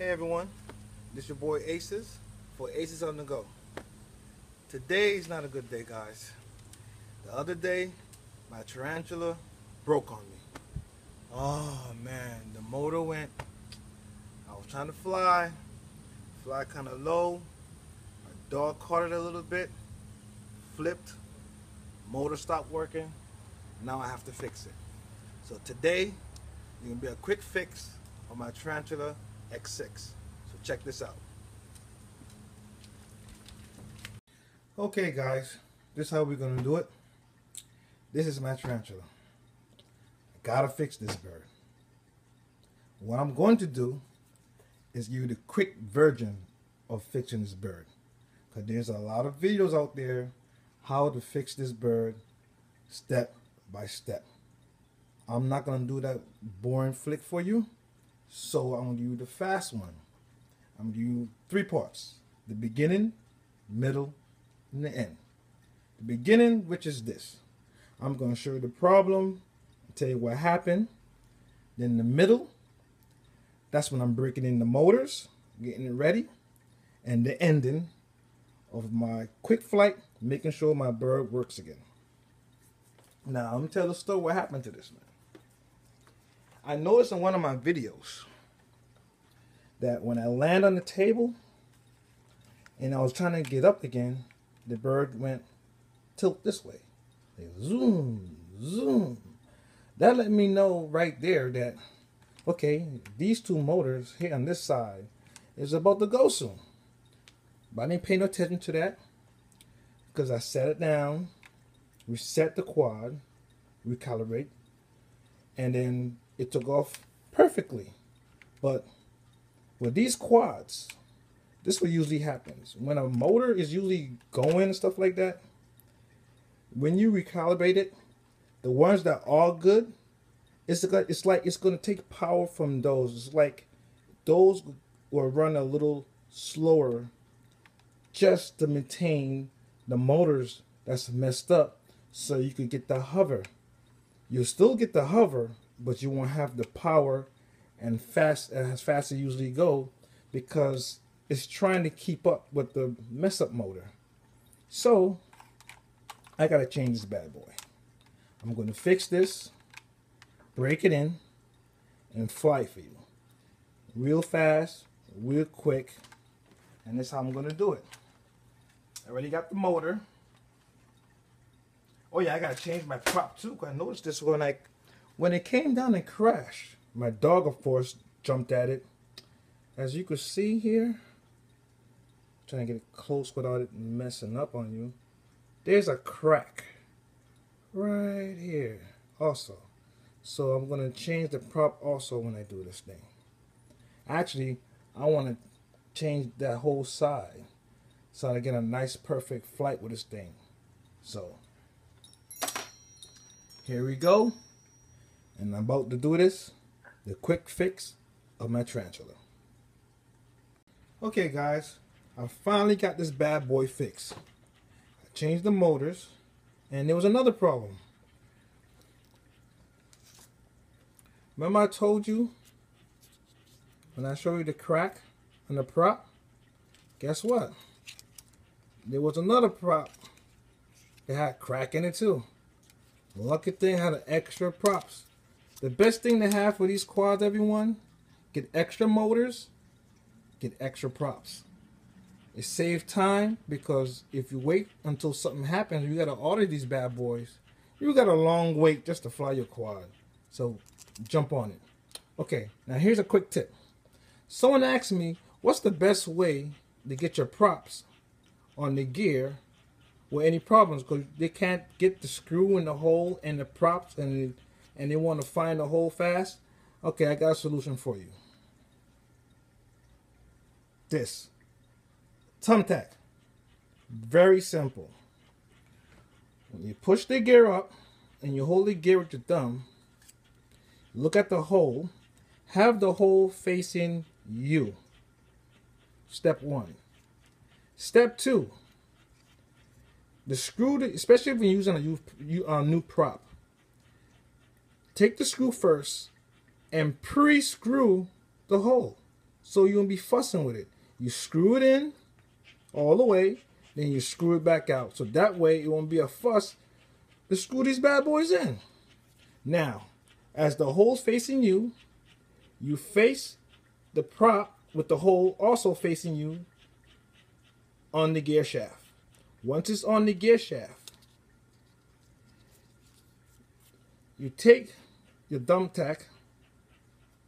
Hey everyone, this your boy Aces for Aces on the Go. Today is not a good day, guys. The other day, my Tarantula broke on me. Oh man, the motor went. I was trying to fly kind of low. My dog caught it a little bit, flipped, motor stopped working. Now I have to fix it. So today, it's gonna be a quick fix on my Tarantula X6. So check this out. Okay guys, this is how we're gonna do it. This is my Tarantula. I gotta fix this bird. What I'm going to do is give you the quick version of fixing this bird, because there's a lot of videos out there how to fix this bird step by step. I'm not gonna do that boring flick for you, so I'm gonna give you the fast one. I'm gonna give you 3 parts: the beginning, middle, and the end. The beginning, which is this. I'm gonna show you the problem, tell you what happened. Then the middle, that's when I'm breaking in the motors, getting it ready. And the ending of my quick flight, making sure my bird works again. Now, let me tell the story what happened to this man. I noticed in one of my videos that when I land on the table and I was trying to get up again, the bird went tilt this way. Like zoom, zoom. That let me know right there that, okay, these 2 motors here on this side is about to go soon. But I didn't pay no attention to that because I set it down, reset the quad, recalibrate, and then it took off perfectly. But with these quads, this is what usually happens. When a motor is usually going and stuff like that, when you recalibrate it, the ones that are good, it's like it's going to take power from those. It's like those will run a little slower just to maintain the motors that's messed up, so you could get the hover. You'll still get the hover, but you won't have the power and as fast as it usually go, because it's trying to keep up with the mess up motor. So I gotta change this bad boy. I'm going to fix this, break it in, and fly for you real fast, real quick. And this is how I'm going to do it. I already got the motor. Oh yeah, I gotta change my prop too, because I noticed this when it came down and crashed. My dog, of course, jumped at it. As you can see here, trying to get it close without it messing up on you. There's a crack right here also. So I'm going to change the prop also when I do this thing. Actually, I want to change that whole side so I get a nice perfect flight with this thing. So here we go. And I'm about to do this, the quick fix of my Tarantula. Okay guys, I finally got this bad boy fixed. I changed the motors, and there was another problem. Remember I told you when I showed you the crack on the prop? Guess what? There was another prop that had a crack in it too. The lucky thing had an extra props. The best thing to have for these quads, everyone, get extra motors, get extra props. It saves time, because if you wait until something happens, you gotta order these bad boys. You got a long wait just to fly your quad. So jump on it. Okay, now here's a quick tip. Someone asked me, what's the best way to get your props on the gear with any problems, because they can't get the screw in the hole and the props, and they want to find the hole fast? Okay, I got a solution for you. This thumbtack. Very simple. When you push the gear up and you hold the gear with your thumb, look at the hole. Have the hole facing you. Step 1. Step 2. The screw, especially if you're using a new prop, take the screw first and pre-screw the hole. so you won't be fussing with it. You screw it in all the way, then you screw it back out. So that way it won't be a fuss to screw these bad boys in. Now, as the hole's facing you, you face the prop with the hole also facing you on the gear shaft. Once it's on the gear shaft, you take your thumbtack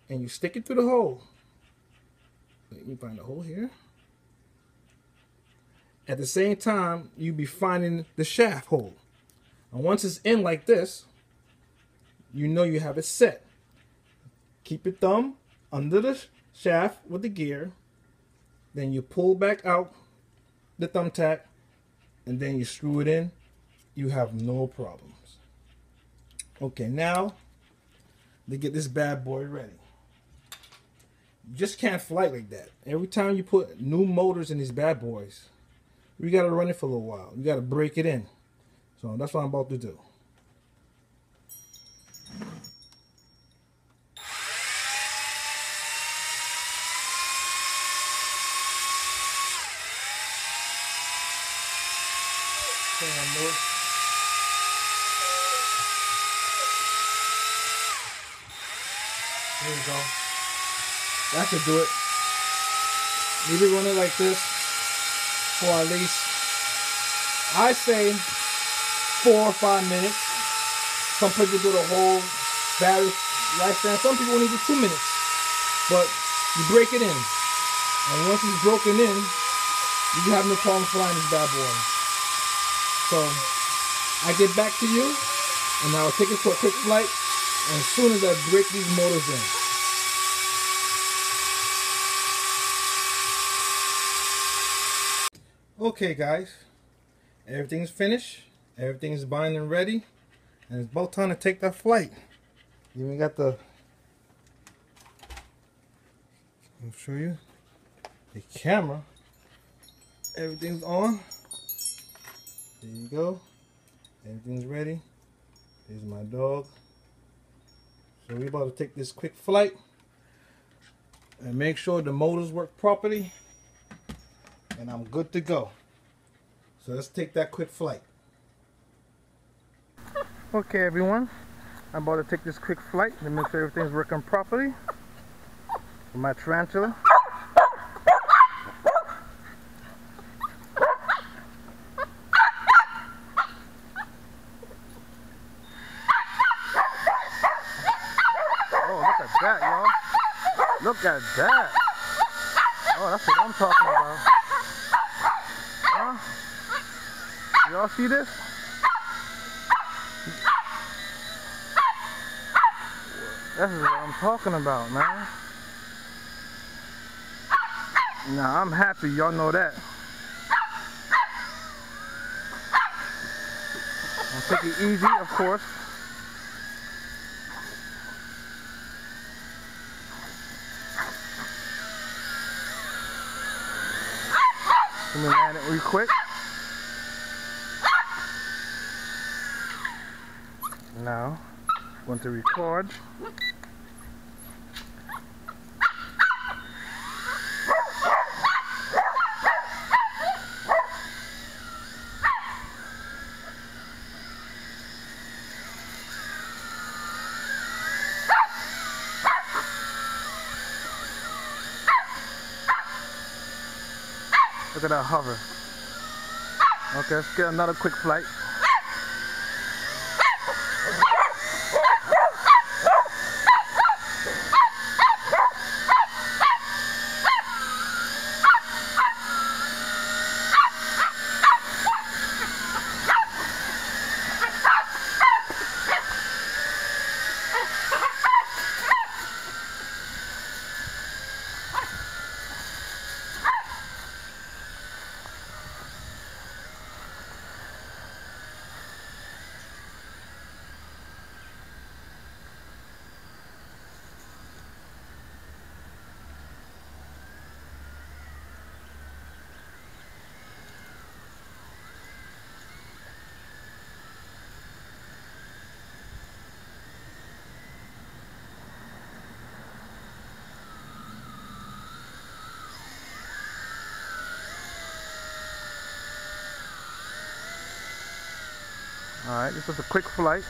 and you stick it through the hole. Let me find the hole here. At the same time, you'll be finding the shaft hole. And once it's in like this, you know you have it set. Keep your thumb under the shaft with the gear. Then you pull back out the thumbtack and then you screw it in. You have no problems. Okay, now to get this bad boy ready. You just can't fly like that. Every time you put new motors in these bad boys, you gotta run it for a little while. You gotta break it in. So that's what I'm about to do. There you go. That should do it. Leave it running like this for at least, I say, 4 or 5 minutes. Some people do the whole battery lifespan. Some people only do 2 minutes. But you break it in. And once it's broken in, you have no problem flying this bad boy. So I get back to you and I'll take it for a quick flight as soon as I break these motors in. Okay guys, everything's finished, everything's bind and ready, and it's about time to take that flight. Even got the, I'll show you, the camera, everything's on. There you go, everything's ready. There's my dog. So we're about to take this quick flight and make sure the motors work properly. And I'm good to go. So let's take that quick flight. Okay everyone, I'm about to take this quick flight to make sure everything's working properly with my tarantula. Oh, look at that, y'all. Look at that. Oh, that's what I'm talking about. Huh? Y'all see this? This is what I'm talking about, man. Nah, I'm happy, y'all know that. I'll take it easy, of course. Let me land it real quick. Now, I'm going to record. Look at that hover. Okay, let's get another quick flight. Alright, this was a quick flight.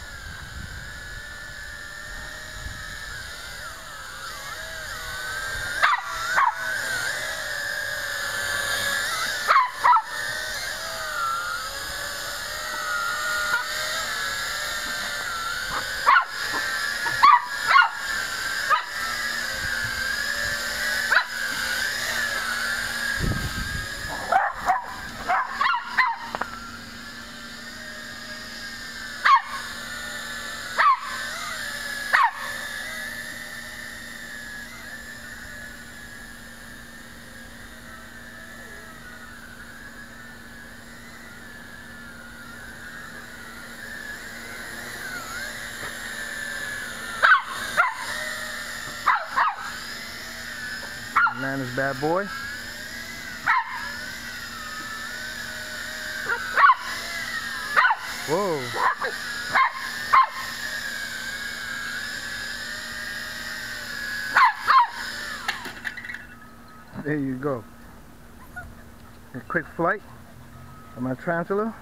Man, this bad boy. Whoa. There you go. A quick flight of my tarantula,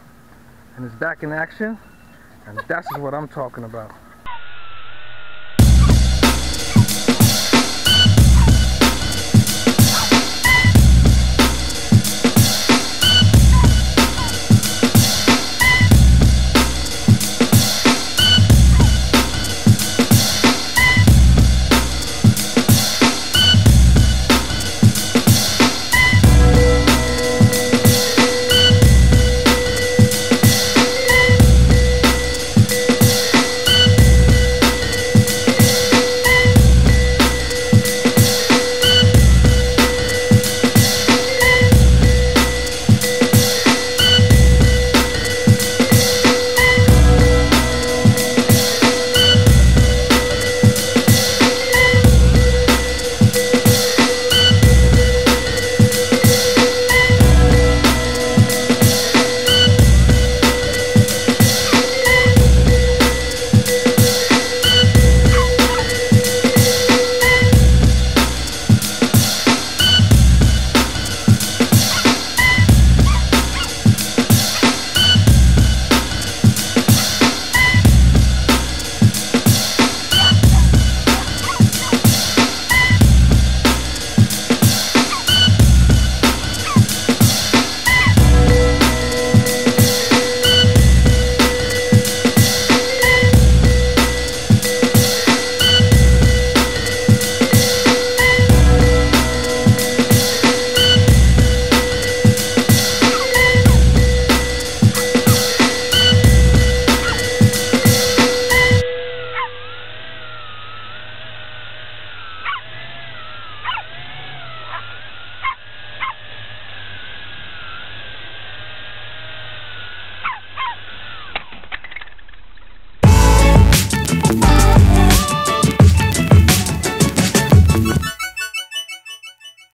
and it's back in action, and that's what I'm talking about.